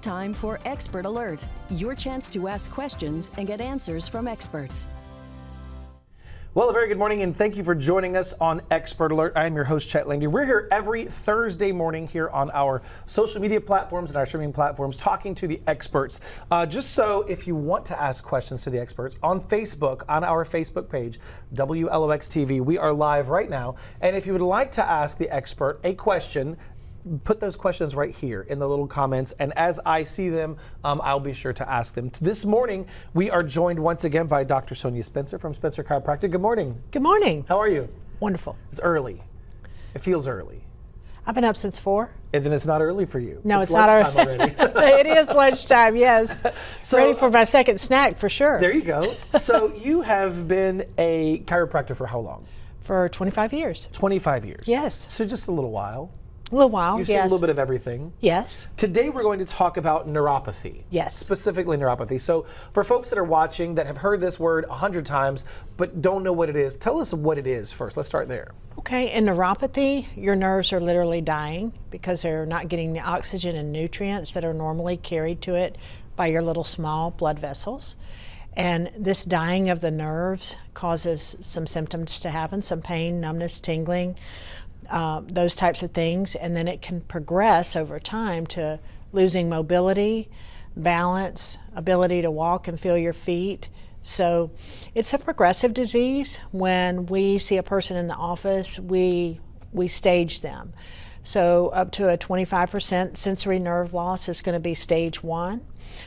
time for Expert Alert, your chance to ask questions and get answers from experts. Well, a very good morning and thank you for joining us on Expert Alert. I am your host, Chet Landy. We're here every Thursday morning here on our social media platforms and our streaming platforms talking to the experts. Just so if you want to ask questions to the experts on Facebook, on our Facebook page, WLOX TV, we are live right now. And if you would like to ask the expert a question, put those questions right here in the little comments, and as I see them, I'll be sure to ask them. This morning, we are joined once again by Dr. Sonia Spencer from Spencer Chiropractic. Good morning. Good morning. How are you? Wonderful. It's early. It feels early. I've been up since 4. And then it's not early for you. No, it's not early. Already. It is lunchtime, yes. So, ready for my second snack for sure. There you go. So you have been a chiropractor for how long? For 25 years. 25 years. Yes. So just a little while. A little while, You've yes. seen a little bit of everything. Yes. Today we're going to talk about neuropathy. Yes. Specifically neuropathy. So for folks that are watching that have heard this word 100 times but don't know what it is, tell us what it is first. Let's start there. Okay, in neuropathy, your nerves are literally dying because they're not getting the oxygen and nutrients that are normally carried to it by your little small blood vessels. And this dying of the nerves causes some symptoms to happen, some pain, numbness, tingling, those types of things, and then it can progress over time to losing mobility, balance, ability to walk and feel your feet. So it's a progressive disease. When we see a person in the office, we stage them. So up to a 25% sensory nerve loss is going to be stage 1.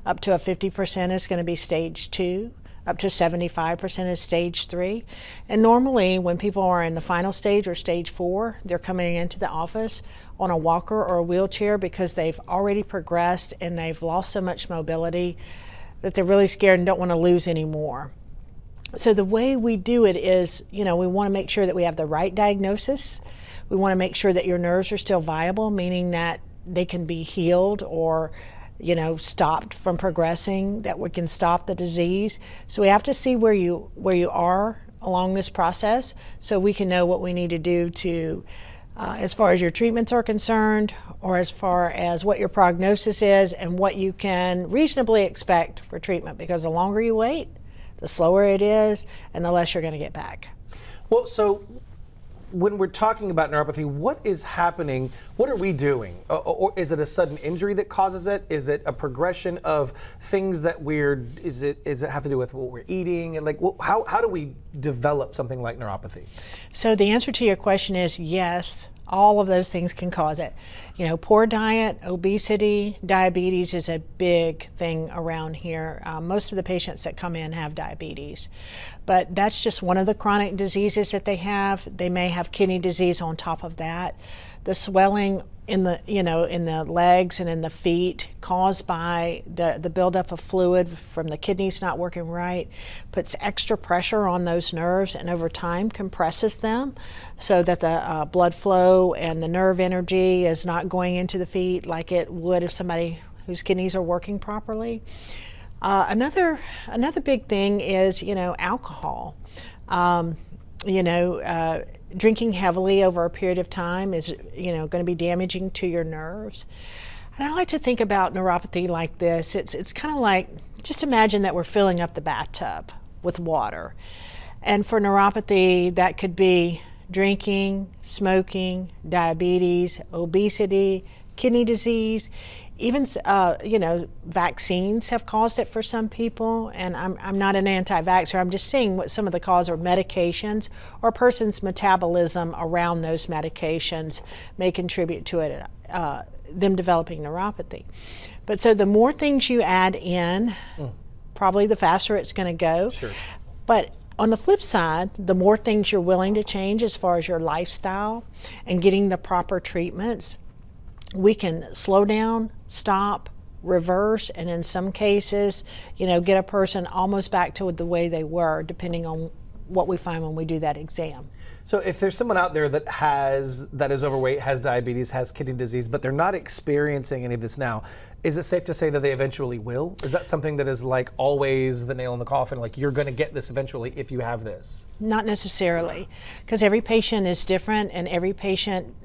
Up to a 50% is going to be stage 2. Up to 75% is stage 3. And normally when people are in the final stage or stage 4, they're coming into the office on a walker or a wheelchair because they've already progressed and they've lost so much mobility that they're really scared and don't want to lose any more. So the way we do it is, we want to make sure that we have the right diagnosis. We want to make sure that your nerves are still viable, meaning that they can be healed or stopped from progressing, that we can stop the disease. So we have to see where you are along this process so we can know what we need to do to, as far as your treatments are concerned, or as far as what your prognosis is and what you can reasonably expect for treatment, because the longer you wait, the slower it is and the less you're going to get back. Well, so when we're talking about neuropathy, what is happening? What are we doing? Or is it a sudden injury that causes it? Is it a progression of things that is it have to do with what we're eating? And how do we develop something like neuropathy? So the answer to your question is yes. All of those things can cause it. Poor diet, obesity, diabetes is a big thing around here. Most of the patients that come in have diabetes, but that's just one of the chronic diseases that they have. They may have kidney disease on top of that. The swelling in the legs and in the feet caused by the buildup of fluid from the kidneys not working right puts extra pressure on those nerves and over time compresses them so that the blood flow and the nerve energy is not going into the feet like it would if somebody whose kidneys are working properly. Another big thing is alcohol. Drinking heavily over a period of time is, going to be damaging to your nerves. And I like to think about neuropathy like this. It's kind of like, just imagine that we're filling up the bathtub with water. And for neuropathy, that could be drinking, smoking, diabetes, obesity, kidney disease. Even, vaccines have caused it for some people, and I'm not an anti-vaxxer. I'm just seeing what some of the cause are medications or a person's metabolism around those medications may contribute to it, them developing neuropathy. But so the more things you add in, probably the faster it's going to go. Sure. But on the flip side, the more things you're willing to change as far as your lifestyle and getting the proper treatments, we can slow down, stop, reverse, and in some cases, get a person almost back to the way they were, depending on what we find when we do that exam. So if there's someone out there that is overweight, has diabetes, has kidney disease, but they're not experiencing any of this now, is it safe to say that they eventually will? Is that something that is like always the nail in the coffin, like you're going to get this eventually if you have this? Not necessarily, because every patient is different and every patient,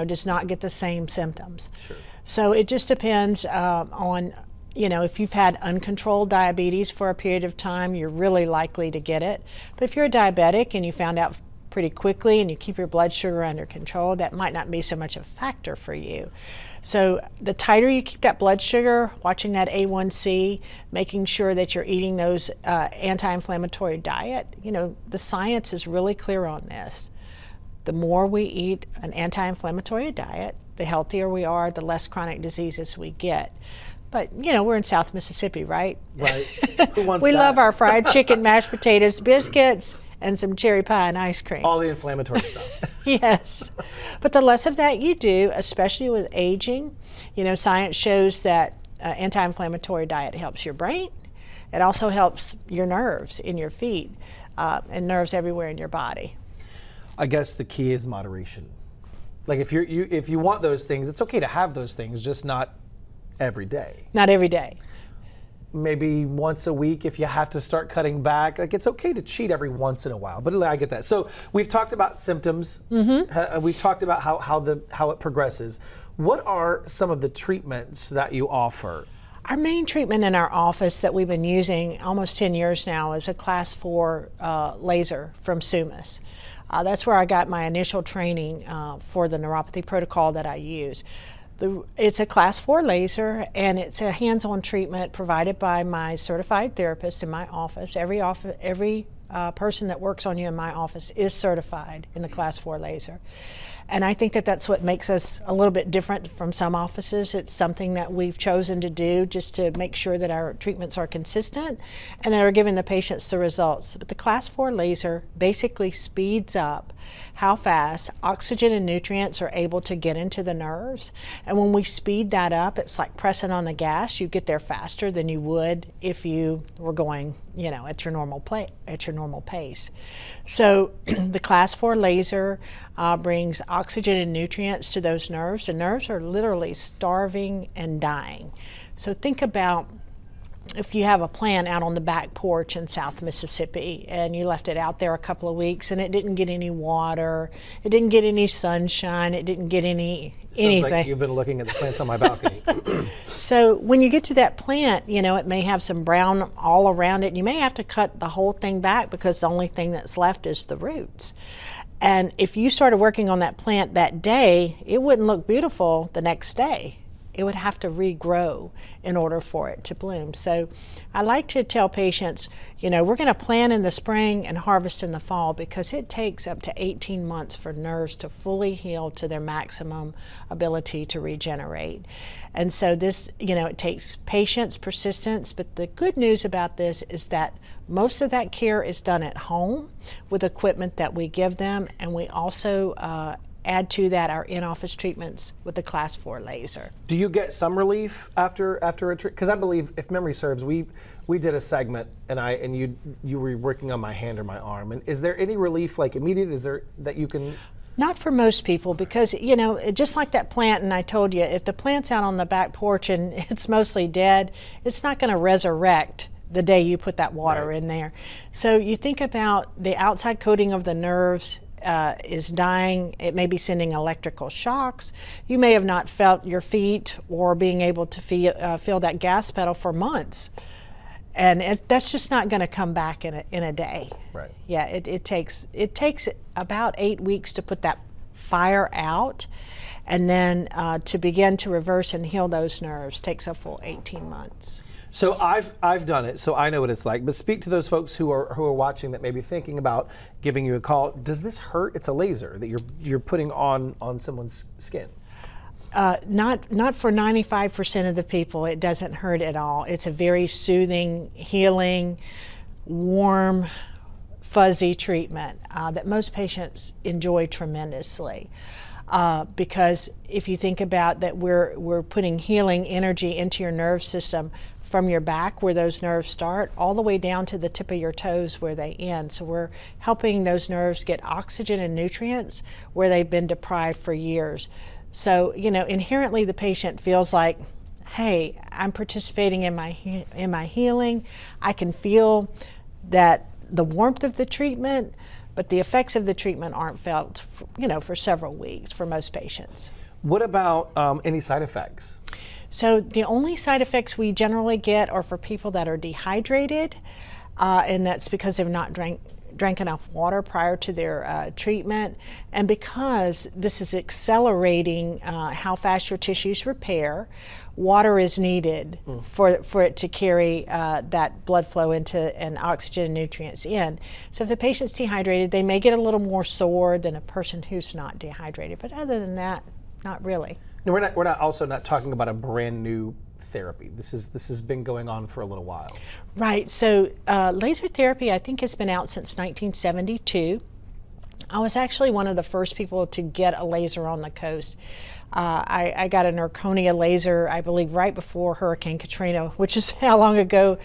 does not get the same symptoms. Sure. So it just depends on, if you've had uncontrolled diabetes for a period of time, you're really likely to get it. But if you're a diabetic and you found out pretty quickly and you keep your blood sugar under control, that might not be so much a factor for you. So the tighter you keep that blood sugar, watching that A1C, making sure that you're eating those anti-inflammatory diet, the science is really clear on this. The more we eat an anti-inflammatory diet, the healthier we are, the less chronic diseases we get. But, we're in South Mississippi, right? Right. Who wants We that? love our fried chicken, mashed potatoes, biscuits, and some cherry pie and ice cream. All the inflammatory stuff. Yes. But the less of that you do, especially with aging, science shows that anti-inflammatory diet helps your brain. It also helps your nerves in your feet and nerves everywhere in your body. I guess the key is moderation. Like if you want those things, it's okay to have those things, just not every day. Not every day. Maybe once a week if you have to start cutting back. Like it's okay to cheat every once in a while, but I get that. So we've talked about symptoms. We've talked about how it progresses. What are some of the treatments that you offer? Our main treatment in our office that we've been using almost 10 years now is a class 4 laser from Sumas. That's where I got my initial training for the neuropathy protocol that I use. It's a class 4 laser, and it's a hands-on treatment provided by my certified therapist in my office. Every person that works on you in my office is certified in the class 4 laser. And I think that that's what makes us a little bit different from some offices. It's something that we've chosen to do just to make sure that our treatments are consistent and that are giving the patients the results. But the class 4 laser basically speeds up how fast oxygen and nutrients are able to get into the nerves. And when we speed that up, it's like pressing on the gas. You get there faster than you would if you were going, at your normal pace. So the class 4 laser brings oxygen and nutrients to those nerves. The nerves are literally starving and dying. So think about if you have a plant out on the back porch in South Mississippi and you left it out there a couple of weeks and it didn't get any water, it didn't get any sunshine, it didn't get anything. Sounds like you've been looking at the plants on my balcony. So when you get to that plant, it may have some brown all around it, and you may have to cut the whole thing back because the only thing that's left is the roots. And if you started working on that plant that day, it wouldn't look beautiful the next day. It would have to regrow in order for it to bloom. So I like to tell patients, we're going to plant in the spring and harvest in the fall because it takes up to 18 months for nerves to fully heal to their maximum ability to regenerate. And so this, it takes patience, persistence, but the good news about this is that most of that care is done at home with equipment that we give them, and we also add to that our in-office treatments with the class 4 laser. Do you get some relief after a treatment? Because I believe, if memory serves, we did a segment and you were working on my hand or my arm. And is there any relief, like immediate? Is there that you can? Not for most people, because just like that plant, and I told you, if the plant's out on the back porch and it's mostly dead, it's not going to resurrect the day you put that water in there. So you think about the outside coating of the nerves is dying. It may be sending electrical shocks. You may have not felt your feet or being able to feel that gas pedal for months. And that's just not going to come back in a day. Right. Yeah, it takes about 8 weeks to put that fire out, and then to begin to reverse and heal those nerves takes a full 18 months. So I've done it, so I know what it's like. But speak to those folks who are watching that may be thinking about giving you a call. Does this hurt? It's a laser that you're putting on someone's skin. Not for 95% of the people. It doesn't hurt at all. It's a very soothing, healing, warm, fuzzy treatment that most patients enjoy tremendously. Because if you think about that, we're putting healing energy into your nerve system from your back where those nerves start all the way down to the tip of your toes where they end. So we're helping those nerves get oxygen and nutrients where they've been deprived for years. So, inherently the patient feels like, hey, I'm participating in my healing. I can feel that the warmth of the treatment, but the effects of the treatment aren't felt, for several weeks for most patients. What about any side effects? So the only side effects we generally get are for people that are dehydrated, and that's because they've not drank enough water prior to their treatment, and because this is accelerating how fast your tissues repair. Water is needed for it to carry that blood flow into and oxygen and nutrients in. So if the patient's dehydrated, they may get a little more sore than a person who's not dehydrated, but other than that, not really. No, we're not talking about a brand new therapy. This has been going on for a little while. Right. So laser therapy, I think, has been out since 1972. I was actually one of the first people to get a laser on the coast. I got a zirconia laser, I believe, right before Hurricane Katrina, which is how long ago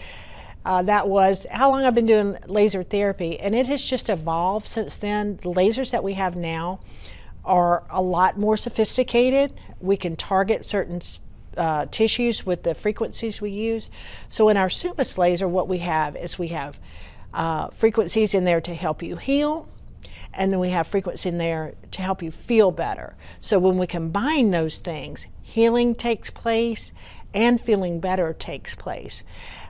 that was, how long I've been doing laser therapy. And it has just evolved since then. The lasers that we have now are a lot more sophisticated. We can target certain tissues with the frequencies we use. So in our Sumas laser, what we have is we have frequencies in there to help you heal, and then we have frequency in there to help you feel better. So when we combine those things, healing takes place and feeling better takes place.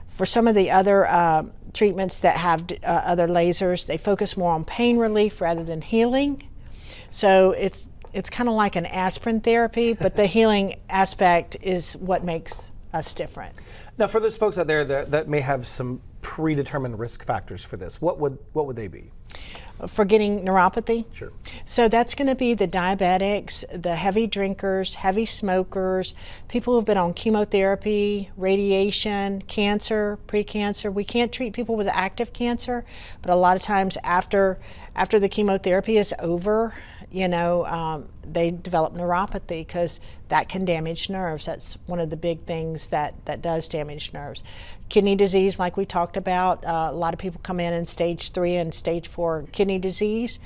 For some of the other treatments that have other lasers, they focus more on pain relief rather than healing. So it's kind of like an aspirin therapy, but the healing aspect is what makes us different. Now, for those folks out there that may have some predetermined risk factors for this, what would they be? For getting neuropathy? Sure. So that's going to be the diabetics, the heavy drinkers, heavy smokers, people who've been on chemotherapy, radiation, cancer, precancer. We can't treat people with active cancer, but a lot of times after the chemotherapy is over, they develop neuropathy because that can damage nerves. That's one of the big things that does damage nerves. Kidney disease, like we talked about, a lot of people come in stage 3 and stage 4 kidney disease,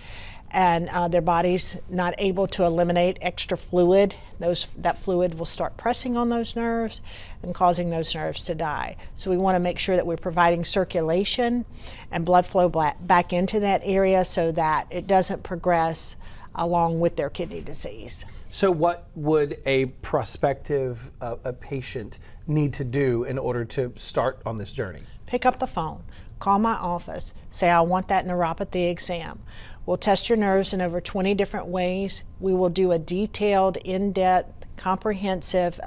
and their body's not able to eliminate extra fluid. That fluid will start pressing on those nerves and causing those nerves to die. So we want to make sure that we're providing circulation and blood flow back into that area so that it doesn't progress along with their kidney disease. So what would a prospective a patient need to do in order to start on this journey? Pick up the phone, call my office, say I want that neuropathy exam. We'll test your nerves in over 20 different ways. We will do a detailed, in-depth, comprehensive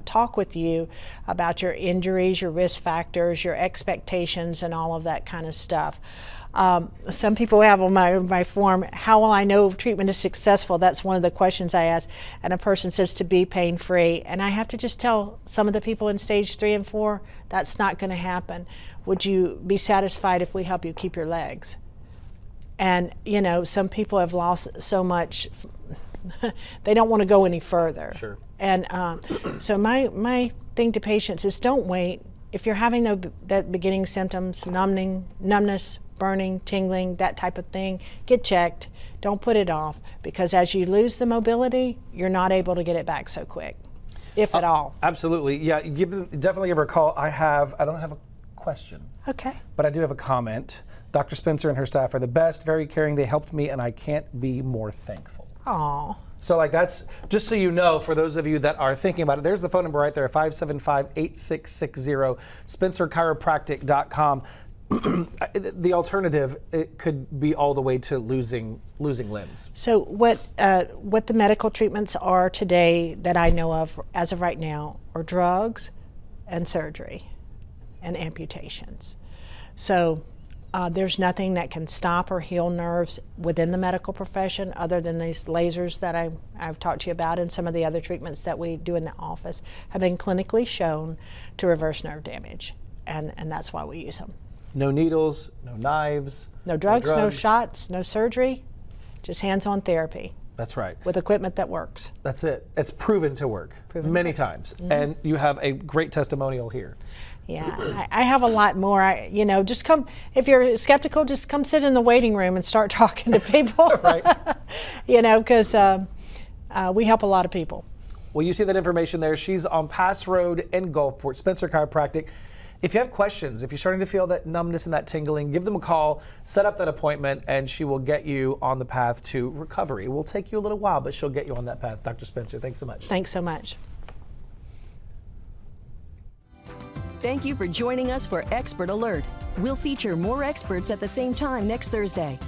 talk with you about your injuries, your risk factors, your expectations, and all of that kind of stuff. Some people have on my form, how will I know if treatment is successful? That's one of the questions I ask. And a person says to be pain-free. And I have to just tell some of the people in stage 3 and 4, that's not going to happen. Would you be satisfied if we help you keep your legs? And, some people have lost so much, they don't want to go any further. Sure. And so my thing to patients is don't wait. If you're having that beginning symptoms, numbness, burning, tingling, that type of thing, get checked. Don't put it off, because as you lose the mobility, you're not able to get it back so quick, if at all. Absolutely. Yeah, definitely give her a call. I don't have a question. Okay. But I do have a comment. Dr. Spencer and her staff are the best, very caring. They helped me, and I can't be more thankful. Aw. So that's, just so you know, for those of you that are thinking about it, there's the phone number right there, 575-8660, spencerchiropractic.com. The alternative, it could be all the way to losing limbs. So what the medical treatments are today that I know of as of right now are drugs and surgery and amputations. So there's nothing that can stop or heal nerves within the medical profession other than these lasers that I've talked to you about, and some of the other treatments that we do in the office have been clinically shown to reverse nerve damage, and that's why we use them. No needles, no knives. No drugs, no shots, no surgery, just hands-on therapy. That's right. With equipment that works. That's it. It's proven to work many times. Mm-hmm. And you have a great testimonial here. Yeah, I have a lot more. Just come, if you're skeptical, just come sit in the waiting room and start talking to people. Right. Because we help a lot of people. Well, you see that information there. She's on Pass Road in Gulfport, Spencer Chiropractic. if you have questions, if you're starting to feel that numbness and that tingling, give them a call, set up that appointment, and she will get you on the path to recovery. It will take you a little while, but she'll get you on that path. Dr. Spencer, thanks so much. Thanks so much. Thank you for joining us for Expert Alert. We'll feature more experts at the same time next Thursday.